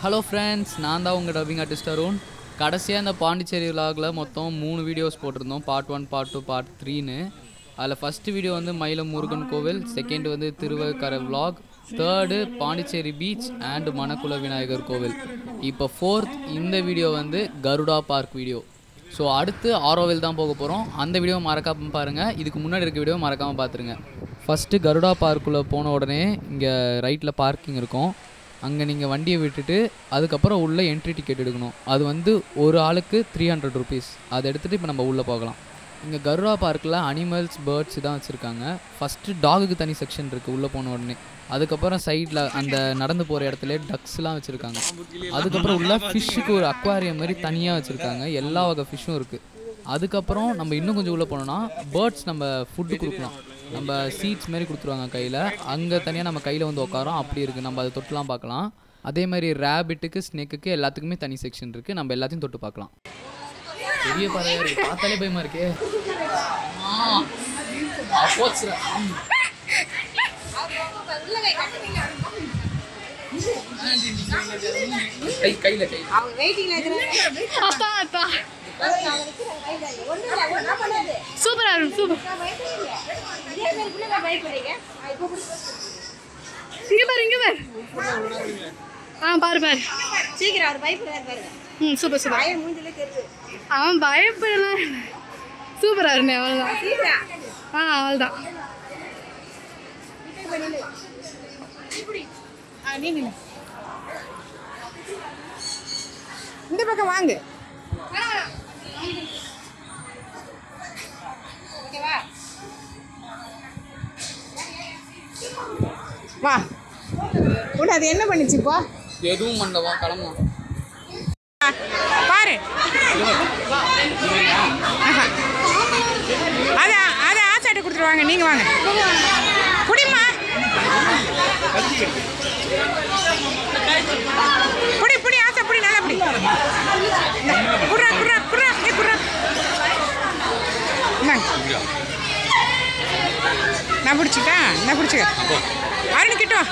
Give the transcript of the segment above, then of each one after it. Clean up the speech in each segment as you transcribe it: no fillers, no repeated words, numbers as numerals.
Hello friends, நான் தான் உங்கள் டப்பிங் ஆர்டிஸ்ட் அருண். கடைசியாக இந்த பாண்டிச்சேரி விலாகில் மொத்தம் 3 வீடியோஸ் போட்டிருந்தோம். பார்ட் 1, பார்ட் 2, பார்ட் 3ன்னு. அதில் ஃபஸ்ட்டு வீடியோ வந்து மயிலம் முருகன் கோவில், செகண்ட் வந்து திருவக்கரை விலாக், third Pondicherry beach and Manakula Vinayagar கோவில். இப்போ ஃபோர்த் இந்த வீடியோ வந்து கருடா பார்க் வீடியோ. ஸோ அடுத்து ஆரோவில் தான் போக போகிறோம். அந்த வீடியோ மறக்காமல் பாருங்கள். இதுக்கு முன்னாடி இருக்க வீடியோ மறக்காமல் பார்த்துருங்க. ஃபஸ்ட்டு கருடா பார்க்குள்ளே போன உடனே இங்கே ரைட்டில் பார்க்கிங் இருக்கும். அங்கே நீங்கள் வண்டியை விட்டுட்டு அதுக்கப்புறம் உள்ளே என்ட்ரி டிக்கெட் எடுக்கணும். அது வந்து ஒரு ஆளுக்கு 300 rupees. அதை எடுத்துகிட்டு இப்போ நம்ம உள்ளே போகலாம். இங்கே கருடா பார்க்கில் அனிமல்ஸ், பேர்ட்ஸ் தான் வச்சுருக்காங்க. ஃபஸ்ட்டு டாகுக்கு தனி செக்ஷன் இருக்குது உள்ளே போன உடனே. அதுக்கப்புறம் சைடில் அந்த நடந்து போகிற இடத்துல டக்ஸ்லாம் வச்சுருக்காங்க. அதுக்கப்புறம் உள்ள ஃபிஷ்ஷுக்கு ஒரு அக்வாரியம் மாதிரி தனியாக வச்சுருக்காங்க. எல்லா வகை ஃபிஷ்ஷும் இருக்குது. அதுக்கப்புறம் நம்ம இன்னும் கொஞ்சம் உள்ளே போனோன்னா பேர்ட்ஸ் நம்ம ஃபுட்டு கொடுக்கலாம். நம்ம சீட்ஸ் மாரி கொடுத்துருவாங்க கையில். அங்கே தனியாக நம்ம கையில் வந்து உட்காரோம். அப்படி இருக்குது. நம்ம அதை தொட்டுலாம் பார்க்கலாம். அதே மாதிரி ரேபிட்டுக்கு, ஸ்னேக்குக்கு எல்லாத்துக்குமே தனி செக்ஷன் இருக்குது. நம்ம எல்லாத்தையும் தொட்டு பார்க்கலாம். பெரிய பறவையாக இருக்குது, பார்த்தாலே பயமாக இருக்கே. கையில் சூப்பரா இருக்கும். சூப்பர். இங்க பாரு, இங்க பாரு. பாரு பாரு. சீக்கிரம் அவர் பயப்படுறாரு பாருங்க. Super super. பயம் மூஞ்சிலே தெரியுது. அவன் பயப்படலாம். சூப்பரா இருந்தே. அவ்வளோதான். அவ்வளோதான். இந்த பக்கம் வாங்க. வா. உன்னை அது என்ன பண்ணிச்சு இப்போ? எதுவும் பண்ணவா, கிளம்பலாம். பாரு. அதை அதை ஆசாட்டை கொடுத்துருவாங்க. நீங்கள் வாங்க. குடிமா. புடி புடி ஆசை புடி, நல்லா புடி. குர்ரா குர்ரா குர்ரா ஏ குர்ரா. நான் பிடிச்சிட்டேன். நான் பிடிச்சிக்க. அருண் கிட்ட வா.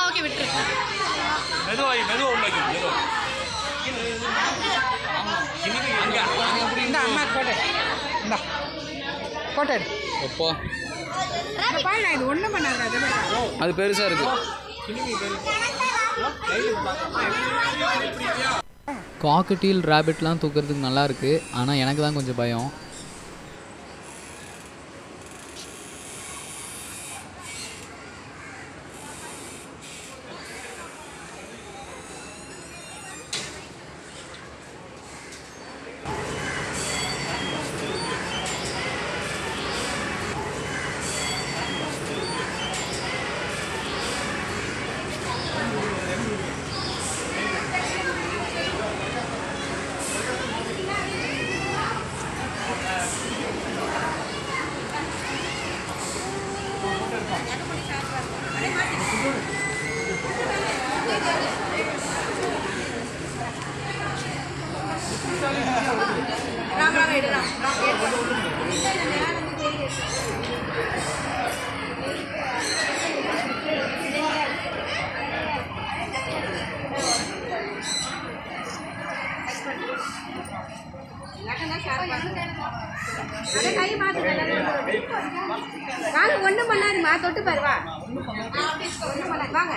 ஓகே, விட்டுரு. இந்த அம்மா கோட்டை இந்த கோட்டை அப்பா, பாரு. நான் இது ஒன்றும் பண்ணாது. அது பெருசாக இருக்குது. காக்கட்டீல், ரேபிட்லாம் தூக்கிறதுக்கு நல்லா இருக்குது. ஆனால் எனக்கு தான் கொஞ்சம் பயம். ஒன்றும் பண்ணாதுமா. தொட்டு பாரு. வா. வாங்க.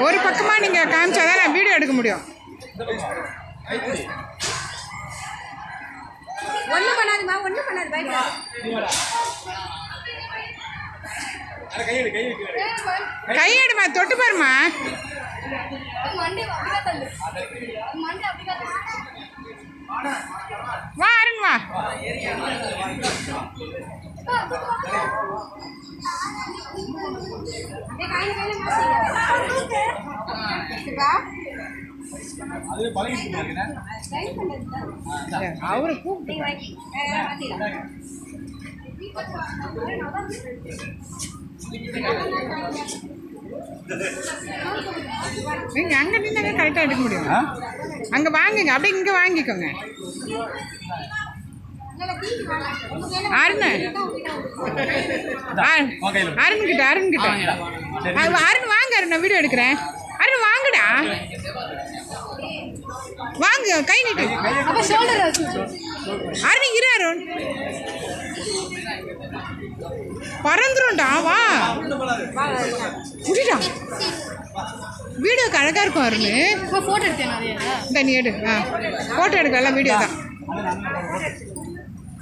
ஒரு பக்கமா நீங்க காமிச்சாதான் நான் வீடியோ எடுக்க முடியும். ஒன்றும் பண்ணாதுமா. ஒன்றும் பண்ணாது. கையெடுமா. தொட்டு பாருமா. வா அருண் வா. அவரு கூப்பிட்டு நீங்க அங்க நின்னாங்க கரெக்டா எடுக்க முடியும். அங்க வாங்குங்க, அப்படியே இங்க வாங்கிக்கோங்க. அருண் கிட்ட அருண் வாங்க. அருண் நான் வீடியோ எடுக்கிறேன். அருண் வாங்கடா, வாங்க, கை நீட்டு. அருண் இரு, அருண் பறந்துரும்டா, வா புடிடா. வீடியோக்கு அழகா இருக்கும் அருண். போட்டோ எடுத்தேன் இந்த நீ எடு. போட்டோ எடுக்கலாம், வீடியோ தான்.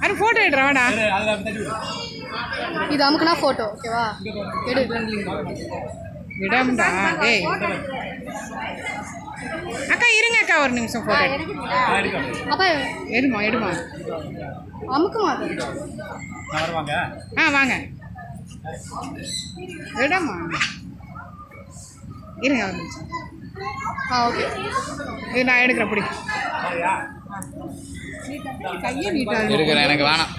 அருண் போட்டோ எடுறா, வாடா. இது அமுக்குனா போட்டோ ஓகேவா? எடு இடம்டா. ஏய் அக்கா இருங்க அக்கா, ஒரு நிமிஷம் போட்டோ அப்பா எடுமா எடுமா. அமுக்குமா அது? வாங்க இடமா, இருங்க ஒரு நிமிஷம். ஓகே, இது நான் எடுக்கிறேன். பிடி கையை நீட்டா இருக்கிறேன், எனக்கு வேணாம்.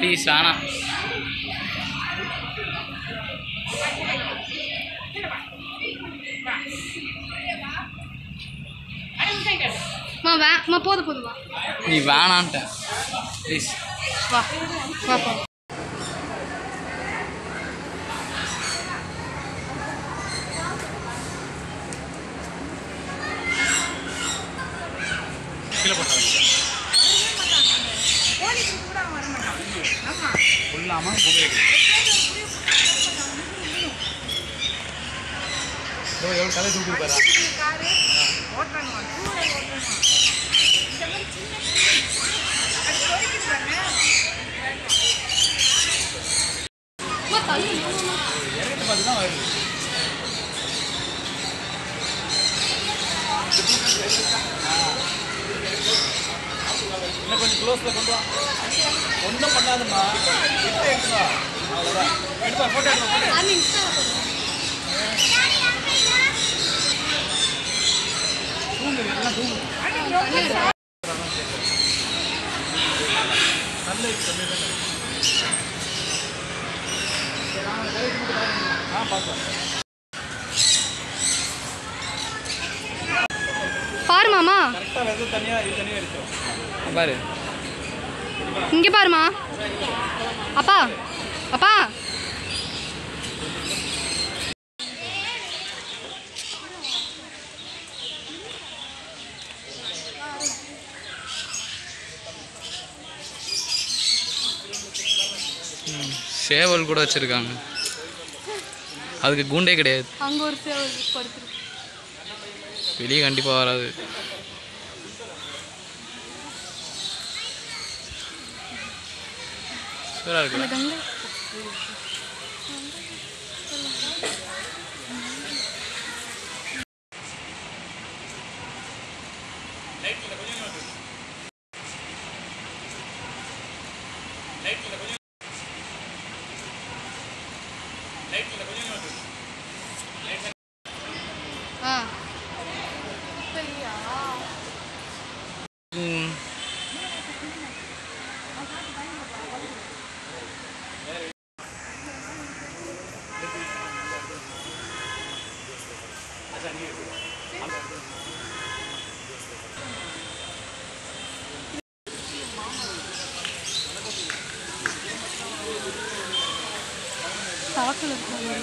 ப்ளீஸ் வேணாம். போதும் வா. நீ வேணான்ட்ட ப்ளீஸ் வா வா போ. கதை தூக்கி போறா. கொஞ்சம் க்ளோஸ்ல கொண்டு வா. ஒன்றும் பண்ணாதுமா, அவ்வளோதான். எடுப்பா, போட்டோ எடுப்பா. பாரு மாமா, பாரு இங்க பாருமா. அப்பா அப்பா சேவல் கூட வச்சிருக்காங்க, அதுக்கு கூண்டே கிடையாது. அங்க ஒரு சேவல் படுத்துருக்கு. வெளியே கண்டிப்பாக வராது. சூப்பராக இருக்கு. சாக்கில் இருக்காங்க.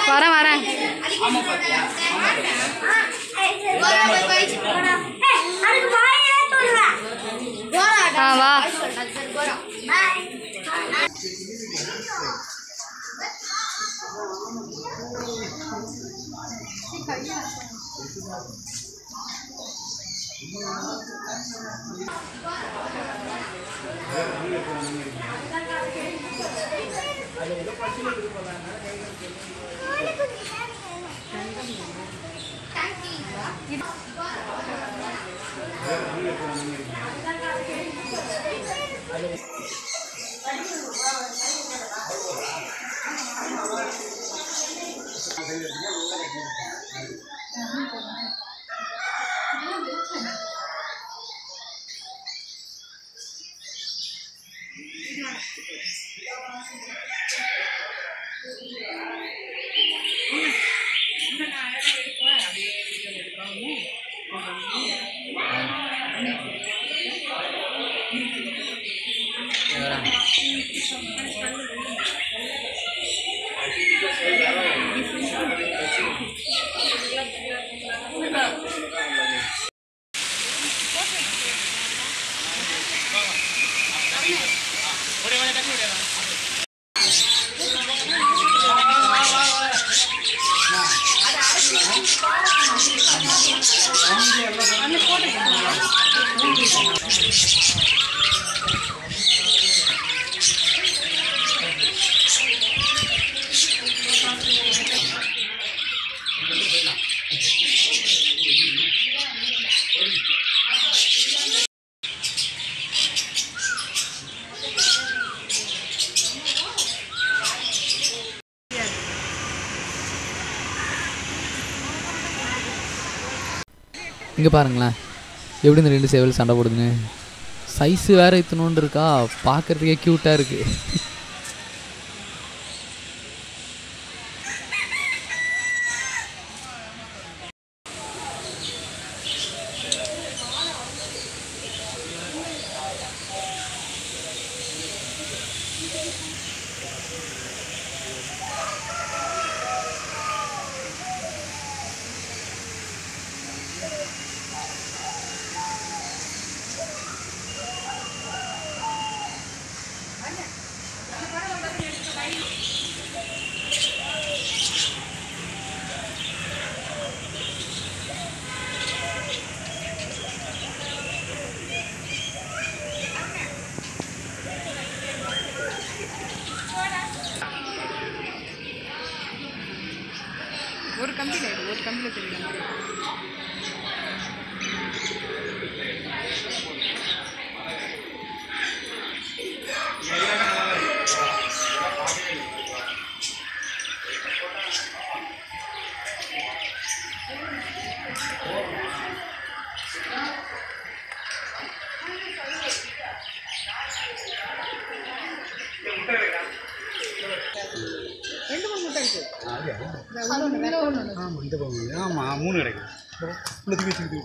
வரேன் வரேன். வா இங்கே பாருங்களேன் எப்படி இந்த 2 சேவல் சண்டை போடுதுன்னு. சைஸு வேறு இத்தனோண்டு இருக்கா, பார்க்குறதுக்கே க்யூட்டாக இருக்குது. ஒரு கம்பியில் தெரியல. ஆமாம் 3 கிடைக்கும். தூக்கி வச்சுக்கிட்டு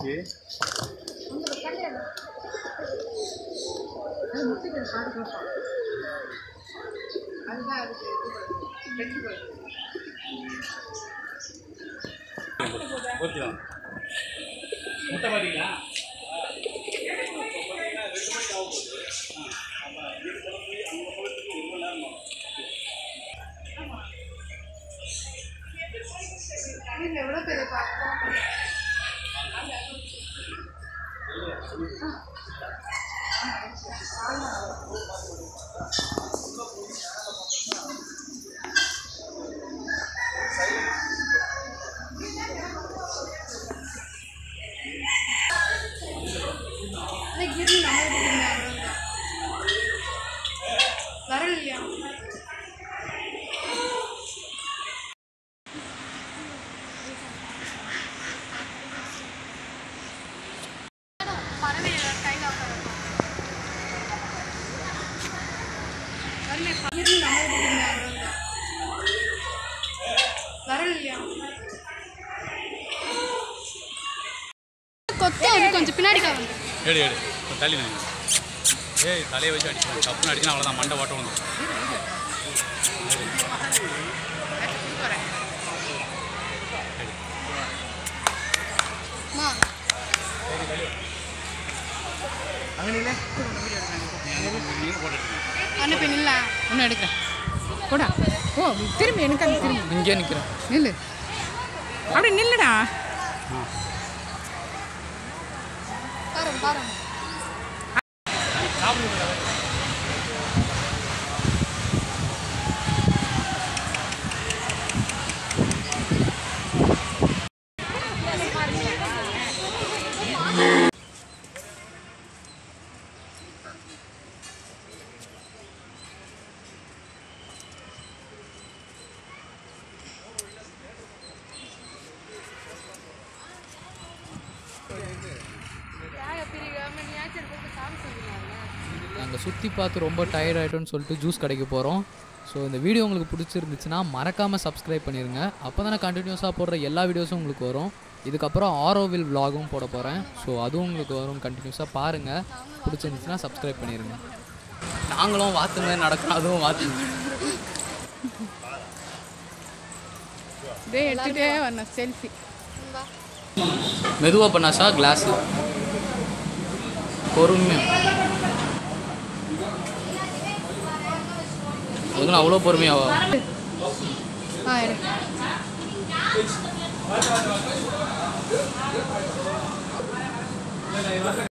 முட்டை பார்த்தீங்களா? எவ்வளோ பெரிய பார்ப்போம். வரலையா? கொஞ்சம் பின்னாடி எடு தள்ளி தலையை வச்சு அடிச்சு தப்புன்னு அடிச்சுன்னா அவ்வளோதான், மண்டை ஓட்ட வந்து. அண்ணன் போய் நில்ல ஒன்றும் எடுக்கிறேன் போடா ஓ திரும்பி எனக்கு அந்த திரும்பி இங்கே நிற்கிறேன். நில்லு அப்படி நில்லுடா நாங்கள் சுற்றி பார்த்து ரொம்ப டயர்ட் ஆகிட்டோன்னு சொல்லிட்டு ஜூஸ் கடைக்கு போகிறோம். ஸோ இந்த வீடியோ உங்களுக்கு பிடிச்சிருந்துச்சுன்னா மறக்காமல் சப்ஸ்கிரைப் பண்ணிடுங்க. அப்போ தானே கண்டினியூஸாக போடுற எல்லா வீடியோஸும் உங்களுக்கு வரும். இதுக்கப்புறம் ஆரோவில் விலாகும் போட போகிறேன். ஸோ அதுவும் உங்களுக்கு வரும். கண்டினியூஸாக பாருங்கள். பிடிச்சிருந்துச்சுன்னா சப்ஸ்கிரைப் பண்ணிடுங்க. நாங்களும் வாத்து மாதிரி நடக்கிறோம், அதுவும் வாத்து. டே எடுத்துகிட்டே வரணும் செல்ஃபி. மெதுவாக பண்ணாசா கிளாஸு பொறுமையாக அதுக்குன்னு அவ்வளோ பொறுமையாவா? எடு